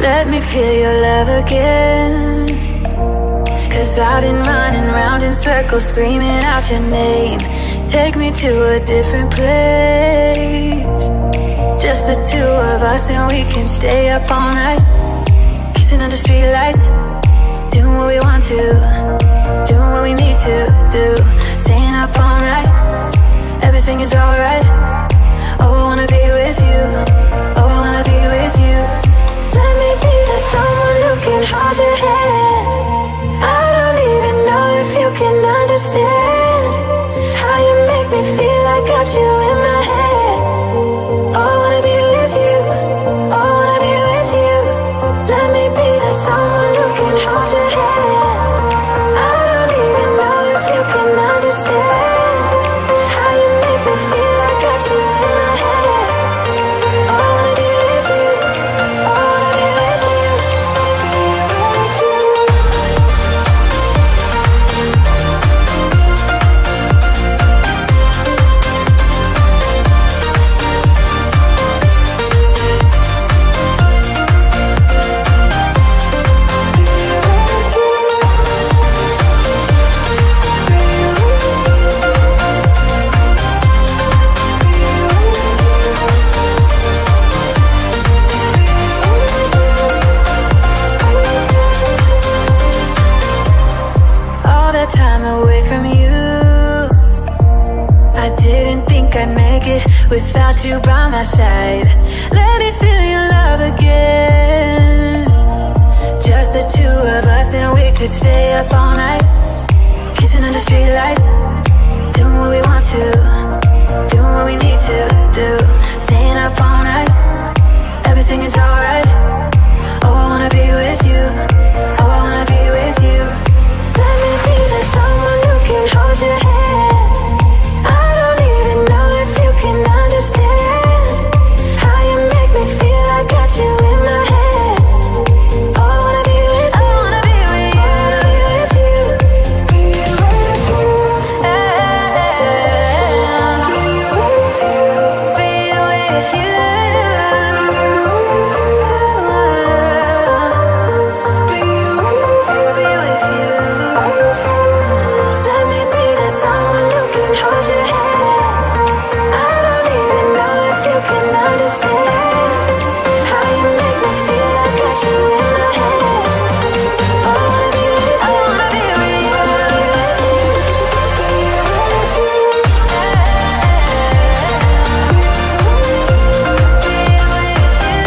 Let me feel your love again. 'Cause I've been running round in circles, screaming out your name. Take me to a different place. Just the two of us and we can stay up all night, kissing under streetlights, doing what we want to, doing what we need to do. Staying up all night, everything is alright. Oh, I wanna be with you. Oh, I wanna be with you. Let me be that someone who can hold your hand. I don't even know if you can understand how you make me feel. I got you in my head. Oh, I wanna be with you. Oh, I wanna be with you. Let me be that someone who can hold your hand. I don't even know if you can understand how you make me feel. I got you in my head. Oh, I wanna be with you. Oh, I wanna be with you. All that time away from you, I didn't think I'd make it without you by my side. Let me feel your love again. Just the two of us and we could stay up all night, kissing under streetlights, doing what we want to, doing what we need to do. Staying up all night, everything is alright. Oh, I wanna be with you. Oh, I wanna be with you. Let me be that someone who can hold your hand. I don't even know if you can understand how you make me feel. I got you in my head. Oh, I wanna be with you. I wanna be with you. I wanna be with you. Be with you. Be with you. Let me be that someone who can hold your hand. I don't even know if you can understand how you make me feel. I got you in my head. Oh, I wanna be with you. I wanna be with you. I wanna be with you. Be with you.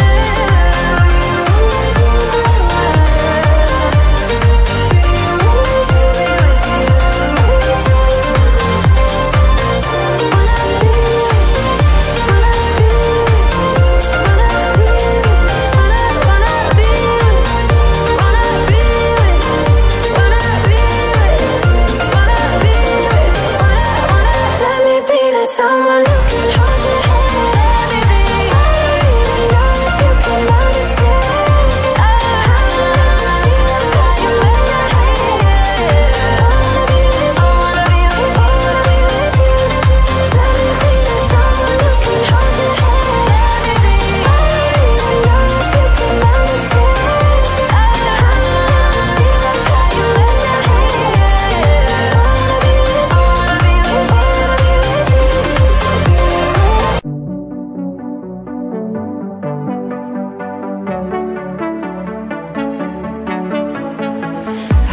Let me be that someone who can hold your hand. I don't even know if you can understand how you feel. I got you in my head. I wanna be with you. I wanna be with you. I wanna be with you. Let me be that someone who can hold your hand. I don't even know if you can understand how you feel. I got you in my head. I wanna be with you. I wanna be with you. I wanna be with you.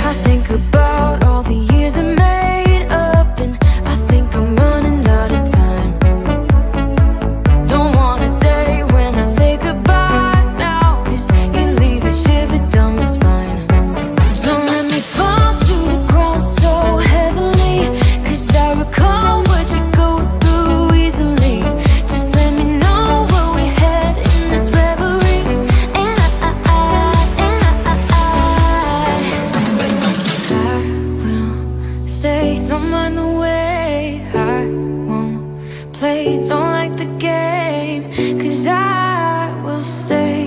I think about all the years I made up, and I think I'm running out of time. Don't want a day when I say goodbye now, 'cause you leave a shiver down my spine. Don't let me fall to the ground so heavily, 'cause I recall what you go through easily. Just let me know where we head in this reverie, and I will say, don't mind the way I won't play, don't like the game, 'cause I will stay,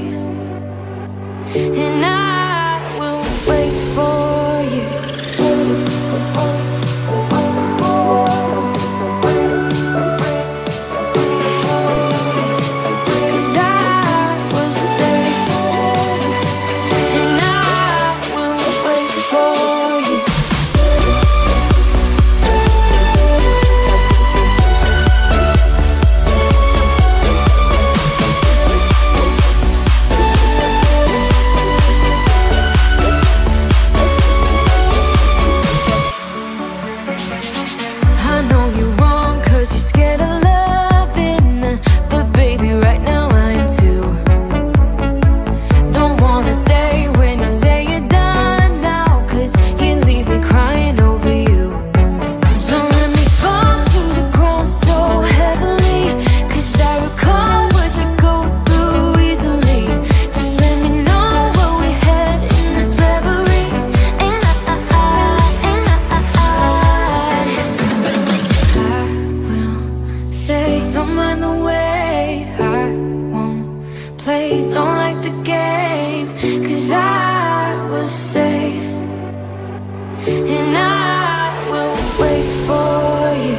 and I will wait for you. 'Cause I will stay. say don't like the game, 'cause I will stay, and I will wait for you.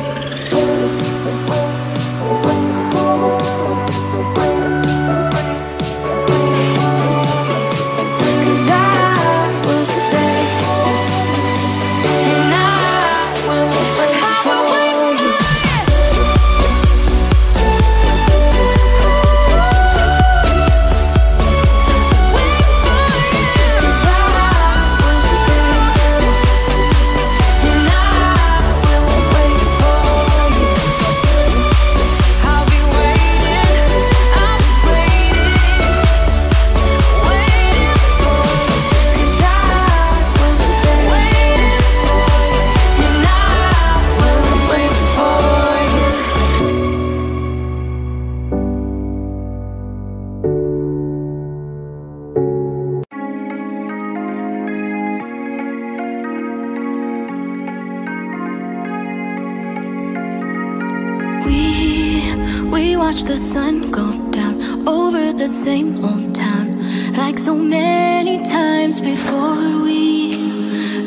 We watch the sun go down over the same old town, like so many times before. We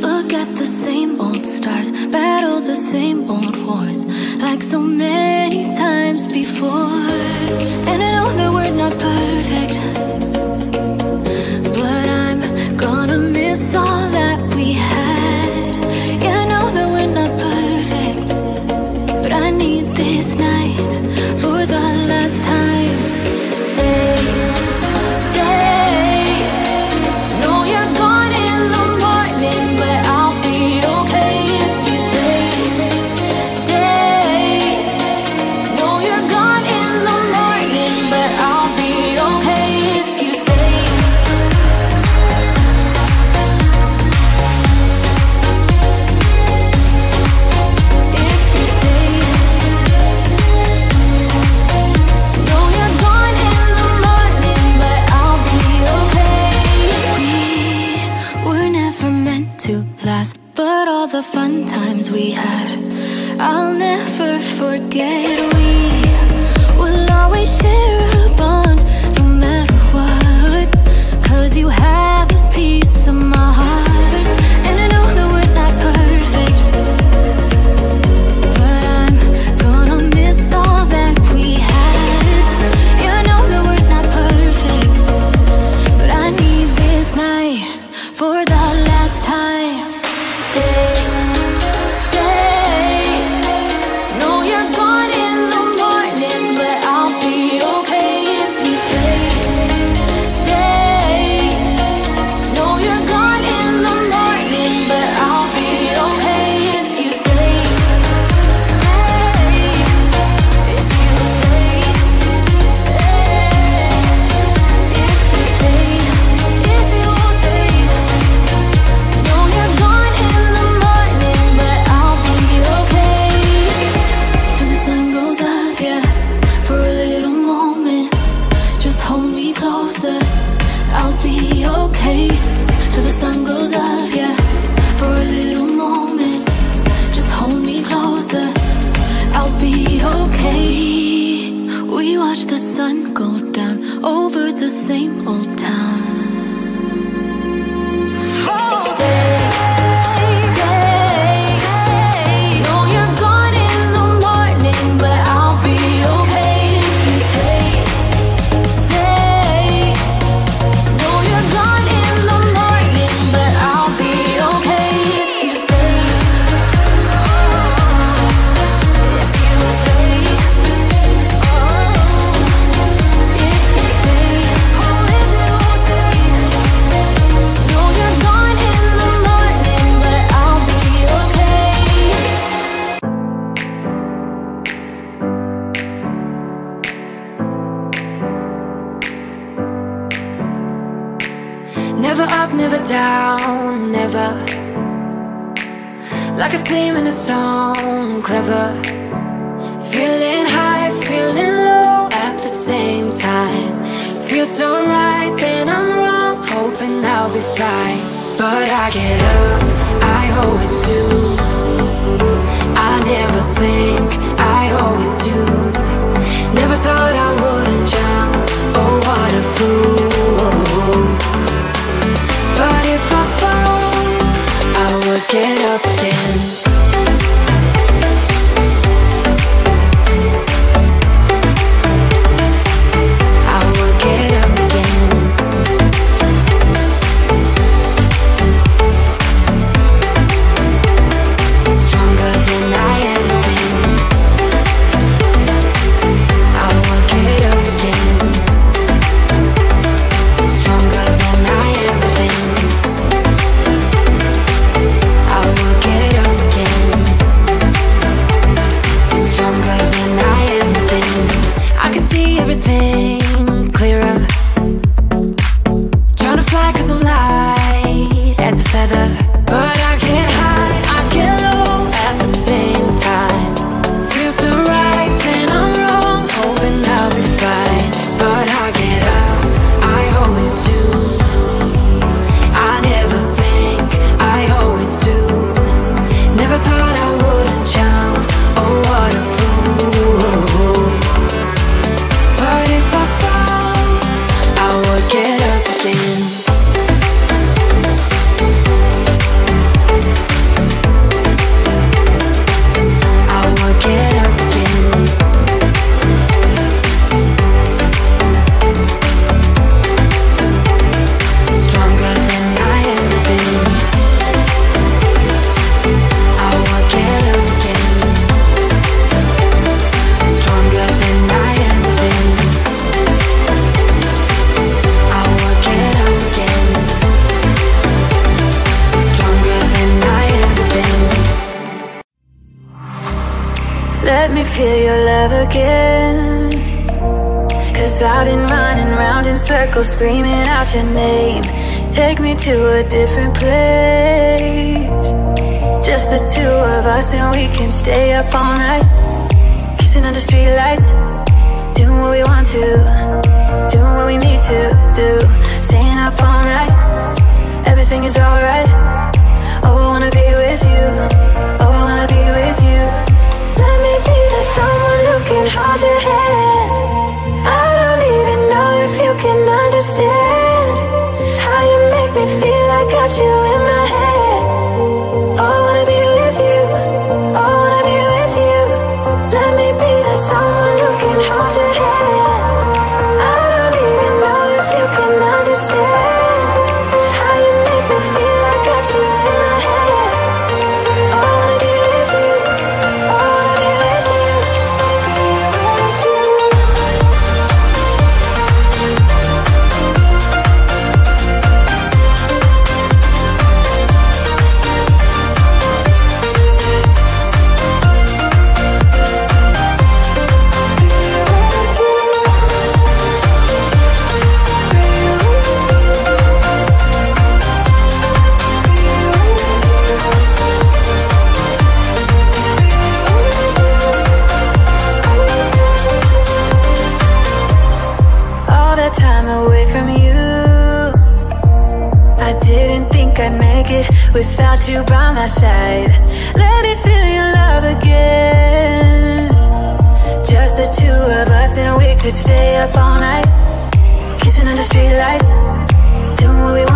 look at the same old stars, battle the same old wars, like so many times before. And I know that we're not perfect, but I'm gonna miss all that we had. Yeah, I know that we're not perfect, but I need this night for the last time. Stay, stay. Know you're gone in the morning, but I'll be okay if you stay. Stay. Know you're gone in the morning, but I'll be okay if you stay. If you stay. Know you're gone in the morning, but I'll be okay. We were never meant to last, but all the fun times we had, I'll never forget. We will always share a bond, no matter what, 'cause you have a piece of my heart. And I know that we're not perfect, but I'm gonna miss all that we had. Yeah, I know that we're not perfect, but I need this night for the last time. Stay, stay. Know you're gone in the morning, but I'll be okay if you stay. Stay. Know you're gone in the morning, but I'll be okay if you stay. Stay. If you stay. If you stay. If you stay. Know you're gone in the morning, but I'll be okay. Till the sun goes up, yeah, for a little moment. Just hold me closer, I'll be okay. Till the sun goes up, yeah, for a little moment. Just hold me closer, I'll be okay. We watch the sun go down over the same old town. Stay, stay. Know you're gone in the morning, but I'll be okay if you stay. Stay. Know you're gone in the morning, but I'll be okay if you stay. If you stay. If you stay. Oh, if you stay. Know you're gone in the morning, but I'll be okay. Never up, never down, never. Like a theme in a song, clever. Feeling high, feeling low at the same time. Feels so right, then I'm wrong, hoping I'll be fine. But I get up, I always do. I never think, I always do. Never thought I wouldn't jump, oh what a fool. feel your love again. 'Cause I've been running round in circles, screaming out your name. Take me to a different place. Just the two of us and we can stay up all night, kissing under streetlights, doing what we want to, doing what we need to do. Staying up all night, everything is alright. Oh, I wanna be with you. Oh, I wanna be with you. Let me be that someone who can hold your hand. I don't even know if you can understand how you make me feel. I got you in my head. Oh, I wanna be with you. Oh, I wanna be with you. Let me be that someone who can hold your hand. I don't even know if you can understand how you make me feel. I got you in my head. Oh, I wanna be with you. Oh, I wanna be with you. Time away from you, I didn't think I'd make it without you by my side. Let me feel your love again. Just the two of us and we could stay up all night, kissing under streetlights, doing what we want.